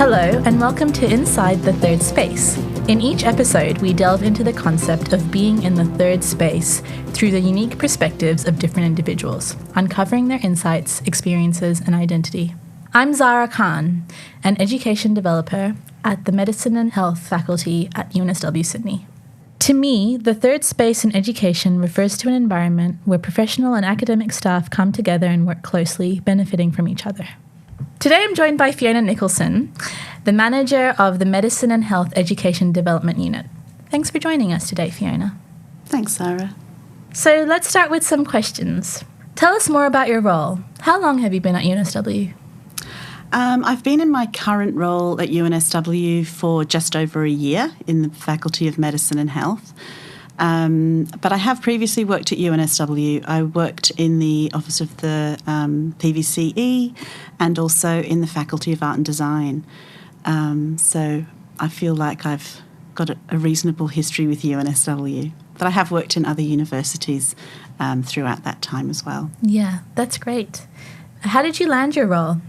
Hello, and welcome to Inside the Third Space. In each episode, we delve into the concept of being in the third space through the unique perspectives of different individuals, uncovering their insights, experiences, and identity. I'm Zara Khan, an education developer at the Medicine and Health faculty at UNSW Sydney. To me, the third space in education refers to an environment where professional and academic staff come together and work closely, benefiting from each other. Today I'm joined by Fiona Nicolson, the manager of the Medicine and Health Education Development Unit. Thanks for joining us today, Fiona. Thanks, Sarah. So let's start with some questions. Tell us more about your role. How long have you been at UNSW? I've been in my current role at UNSW for just over a year in the Faculty of Medicine and Health. But I have previously worked at UNSW. I worked in the Office of the PVCE and also in the Faculty of Art and Design. So I feel like I've got a reasonable history with UNSW. But I have worked in other universities throughout that time as well. Yeah, that's great. How did you land your role?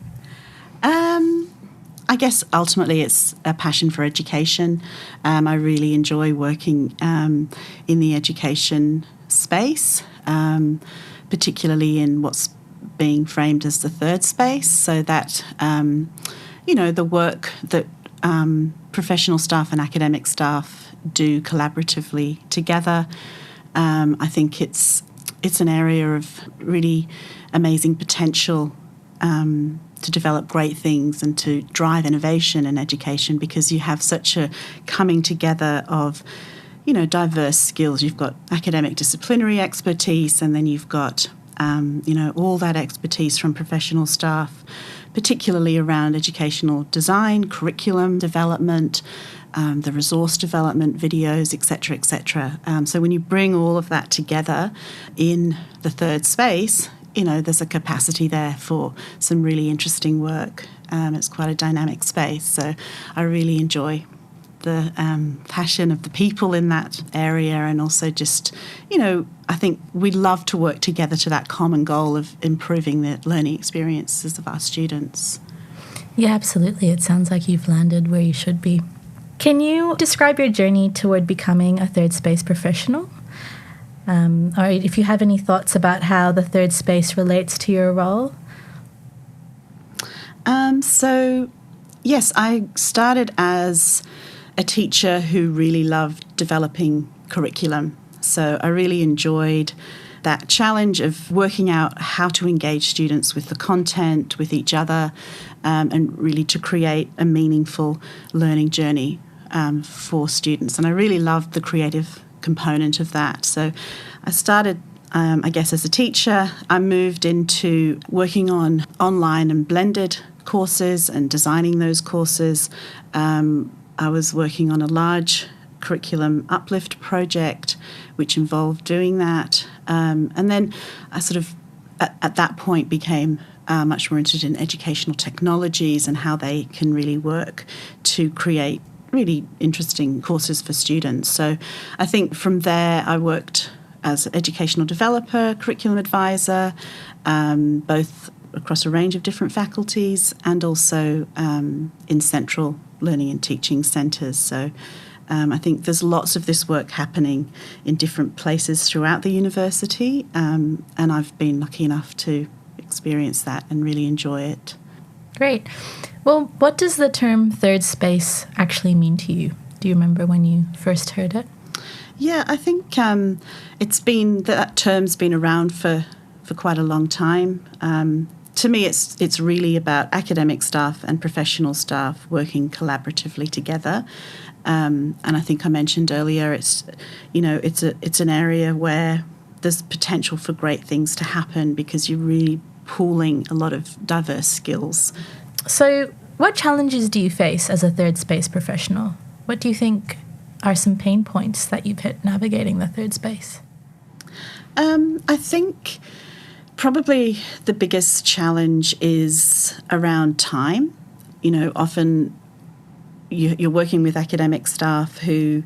I guess ultimately it's a passion for education. I really enjoy working in the education space, particularly in what's being framed as the third space, so that, the work that professional staff and academic staff do collaboratively together. I think it's an area of really amazing potential to develop great things and to drive innovation in education, because you have such a coming together of, diverse skills. You've got academic disciplinary expertise, and then you've got, all that expertise from professional staff, particularly around educational design, curriculum development, the resource development, videos, etc., etc. So when you bring all of that together in the third space, there's a capacity there for some really interesting work. It's quite a dynamic space, so I really enjoy the passion of the people in that area, and also just, I think we love to work together to that common goal of improving the learning experiences of our students. Yeah, absolutely. It sounds like you've landed where you should be. Can you describe your journey toward becoming a third space professional? Or if you have any thoughts about how the third space relates to your role? So, yes, I started as a teacher who really loved developing curriculum. So I really enjoyed that challenge of working out how to engage students with the content, with each other, and really to create a meaningful learning journey for students. And I really loved the creative component of that. So I started, as a teacher. I moved into working on online and blended courses and designing those courses. I was working on a large curriculum uplift project, which involved doing that. And then I sort of, at that point, became much more interested in educational technologies and how they can really work to create really interesting courses for students. So I think from there I worked as an educational developer, curriculum advisor, both across a range of different faculties and also in central learning and teaching centres. So I think there's lots of this work happening in different places throughout the university, and I've been lucky enough to experience that and really enjoy it. Great. Well, what does the term third space actually mean to you? Do you remember when you first heard it? Yeah, I think that term's been around for quite a long time. To me, it's really about academic staff and professional staff working collaboratively together. And I think I mentioned earlier, it's an area where there's potential for great things to happen because you're really pooling a lot of diverse skills. So what challenges do you face as a third space professional? What do you think are some pain points that you've hit navigating the third space? I think probably the biggest challenge is around time. Often you're working with academic staff who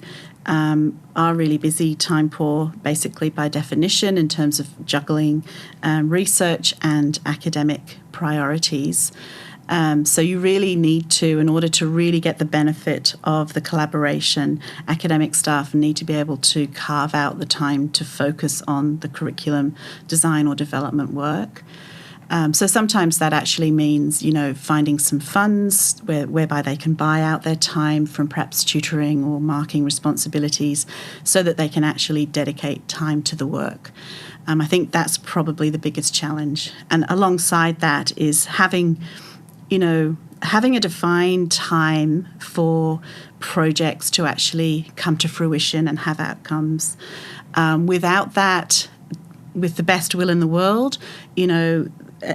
are really busy, time poor, basically by definition, in terms of juggling research and academic priorities. So you really need to, in order to really get the benefit of the collaboration, academic staff need to be able to carve out the time to focus on the curriculum design or development work. So sometimes that actually means, finding some funds whereby they can buy out their time from perhaps tutoring or marking responsibilities so that they can actually dedicate time to the work. I think that's probably the biggest challenge. And alongside that is having a defined time for projects to actually come to fruition and have outcomes. Without that, with the best will in the world,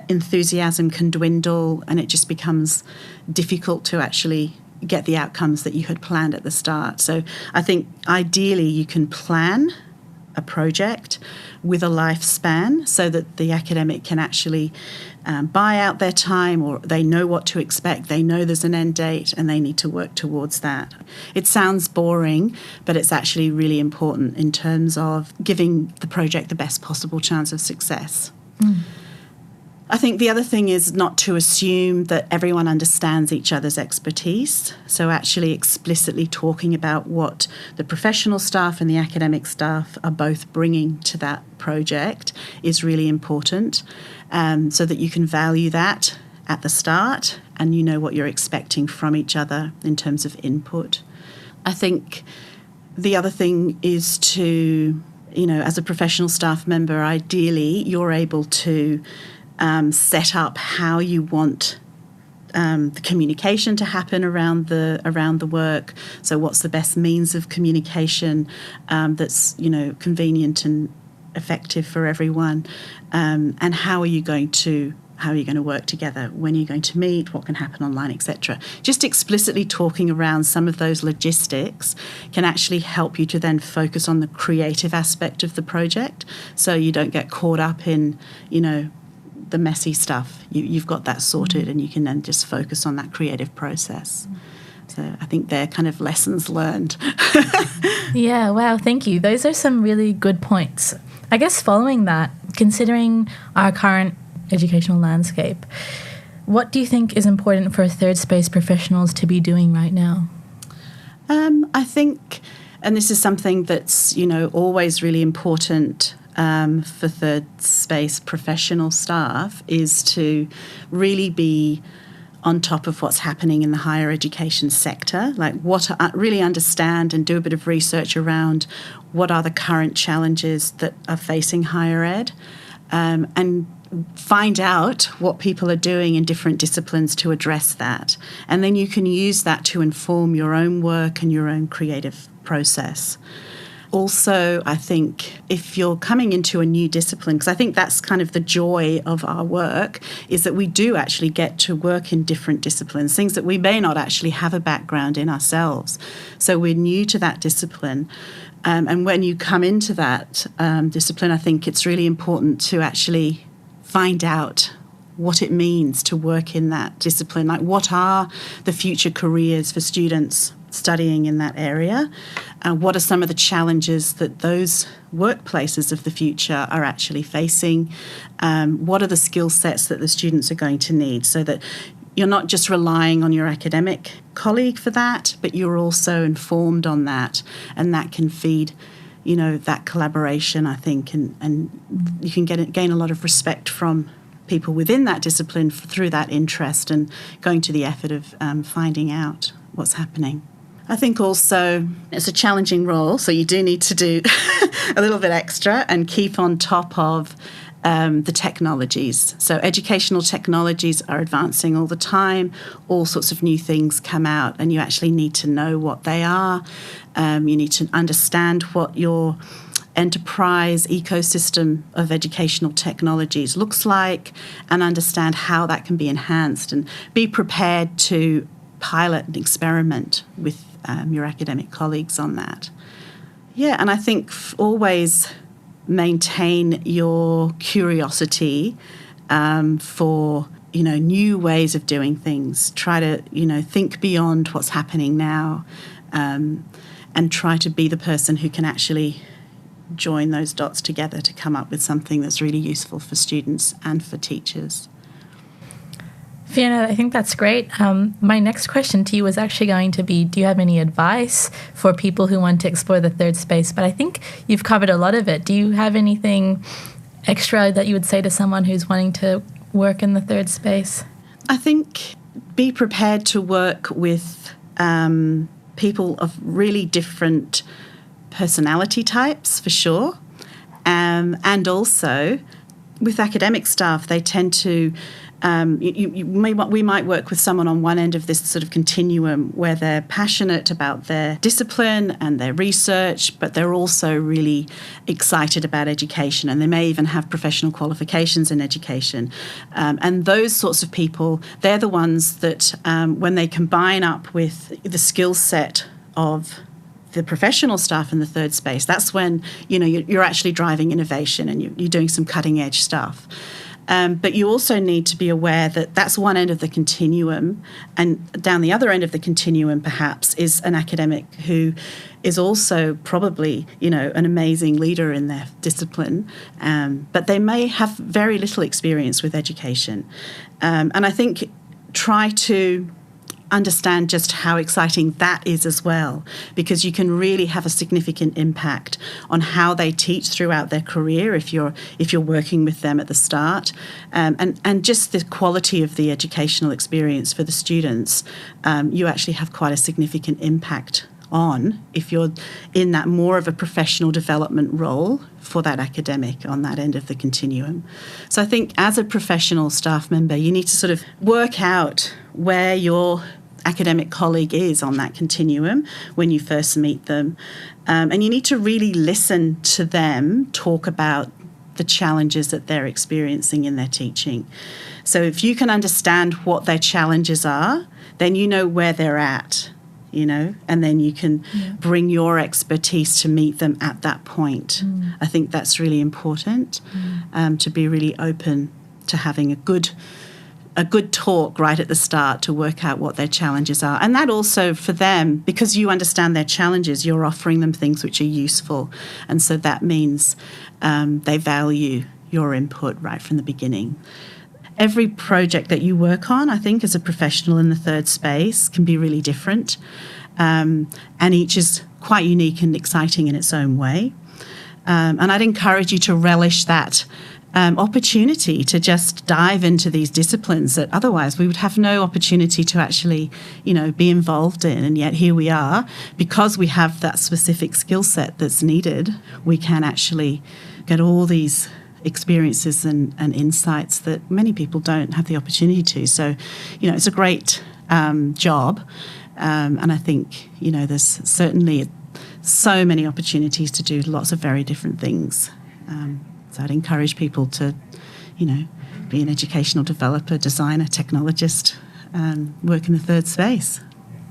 enthusiasm can dwindle and it just becomes difficult to actually get the outcomes that you had planned at the start. So I think ideally you can plan a project with a lifespan so that the academic can actually buy out their time, or they know what to expect, they know there's an end date and they need to work towards that. It sounds boring, but it's actually really important in terms of giving the project the best possible chance of success. I think the other thing is not to assume that everyone understands each other's expertise. So actually explicitly talking about what the professional staff and the academic staff are both bringing to that project is really important, so that you can value that at the start and you know what you're expecting from each other in terms of input. I think the other thing is to, as a professional staff member, ideally you're able to set up how you want the communication to happen around the work. So what's the best means of communication that's convenient and effective for everyone, and how are you going to work together, when you're going to meet, what can happen online, etc. Just explicitly talking around some of those logistics can actually help you to then focus on the creative aspect of the project, so you don't get caught up in the messy stuff. You've got that sorted and you can then just focus on that creative process. So I think they're kind of lessons learned. Yeah, wow, thank you. Those are some really good points. I guess following that, considering our current educational landscape, what do you think is important for third space professionals to be doing right now? I think, and this is something that's, always really important for third space professional staff, is to really be on top of what's happening in the higher education sector, like really understand and do a bit of research around what are the current challenges that are facing higher ed, and find out what people are doing in different disciplines to address that. And then you can use that to inform your own work and your own creative process. Also, I think if you're coming into a new discipline, because I think that's kind of the joy of our work, is that we do actually get to work in different disciplines, things that we may not actually have a background in ourselves. So we're new to that discipline. And when you come into that discipline, I think it's really important to actually find out what it means to work in that discipline. Like, what are the future careers for students studying in that area? What are some of the challenges that those workplaces of the future are actually facing? What are the skill sets that the students are going to need, so that you're not just relying on your academic colleague for that, but you're also informed on that, and that can feed that collaboration, I think, and you can gain a lot of respect from people within that discipline through that interest and going to the effort of finding out what's happening. I think also it's a challenging role, so you do need to do a little bit extra and keep on top of the technologies. So educational technologies are advancing all the time. All sorts of new things come out, and you actually need to know what they are. You need to understand what your enterprise ecosystem of educational technologies looks like, and understand how that can be enhanced, and be prepared to pilot and experiment with your academic colleagues on that. Yeah, and I think always maintain your curiosity for new ways of doing things. Try to think beyond what's happening now, and try to be the person who can actually join those dots together to come up with something that's really useful for students and for teachers. Fiona, I think that's great. My next question to you was actually going to be, do you have any advice for people who want to explore the third space? But I think you've covered a lot of it. Do you have anything extra that you would say to someone who's wanting to work in the third space? I think be prepared to work with people of really different personality types, for sure. And also with academic staff, they tend to we might work with someone on one end of this sort of continuum where they're passionate about their discipline and their research, but they're also really excited about education, and they may even have professional qualifications in education. And those sorts of people, they're the ones that when they combine up with the skill set of the professional staff in the third space, that's when you're actually driving innovation and you're doing some cutting edge stuff. But you also need to be aware that that's one end of the continuum, and down the other end of the continuum perhaps is an academic who is also probably, an amazing leader in their discipline, but they may have very little experience with education. And I think try to understand just how exciting that is as well, because you can really have a significant impact on how they teach throughout their career if you're working with them at the start, and just the quality of the educational experience for the students. You actually have quite a significant impact on if you're in that more of a professional development role for that academic on that end of the continuum. So I think as a professional staff member, you need to sort of work out where your academic colleague is on that continuum when you first meet them. And you need to really listen to them talk about the challenges that they're experiencing in their teaching. So if you can understand what their challenges are, then you know where they're at, and then you can bring your expertise to meet them at that point. I think that's really important, to be really open to having a good talk right at the start to work out what their challenges are. And that also for them, because you understand their challenges, you're offering them things which are useful. And so that means they value your input right from the beginning. Every project that you work on, I think, as a professional in the third space can be really different. And each is quite unique and exciting in its own way. And I'd encourage you to relish that opportunity to just dive into these disciplines that otherwise we would have no opportunity to actually, be involved in. And yet here we are, because we have that specific skill set that's needed, we can actually get all these experiences and insights that many people don't have the opportunity to. So, it's a great job. And I think, there's certainly so many opportunities to do lots of very different things. So I'd encourage people to, be an educational developer, designer, technologist, work in the third space.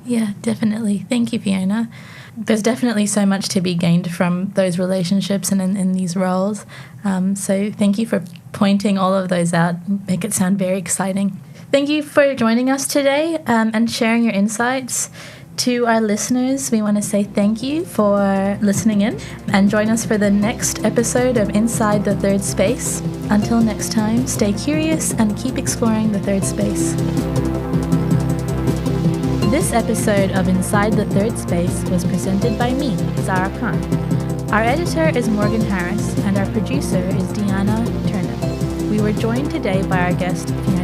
Yeah, definitely. Thank you, Fiona. There's definitely so much to be gained from those relationships and in these roles. So thank you for pointing all of those out, make it sound very exciting. Thank you for joining us today and sharing your insights. To our listeners, we want to say thank you for listening in, and join us for the next episode of Inside the Third Space. Until next time, stay curious and keep exploring the third space. This episode of Inside the Third Space was presented by me, Zara Khan. Our editor is Morgan Harris, and our producer is Deanna Turner. We were joined today by our guest, Fiona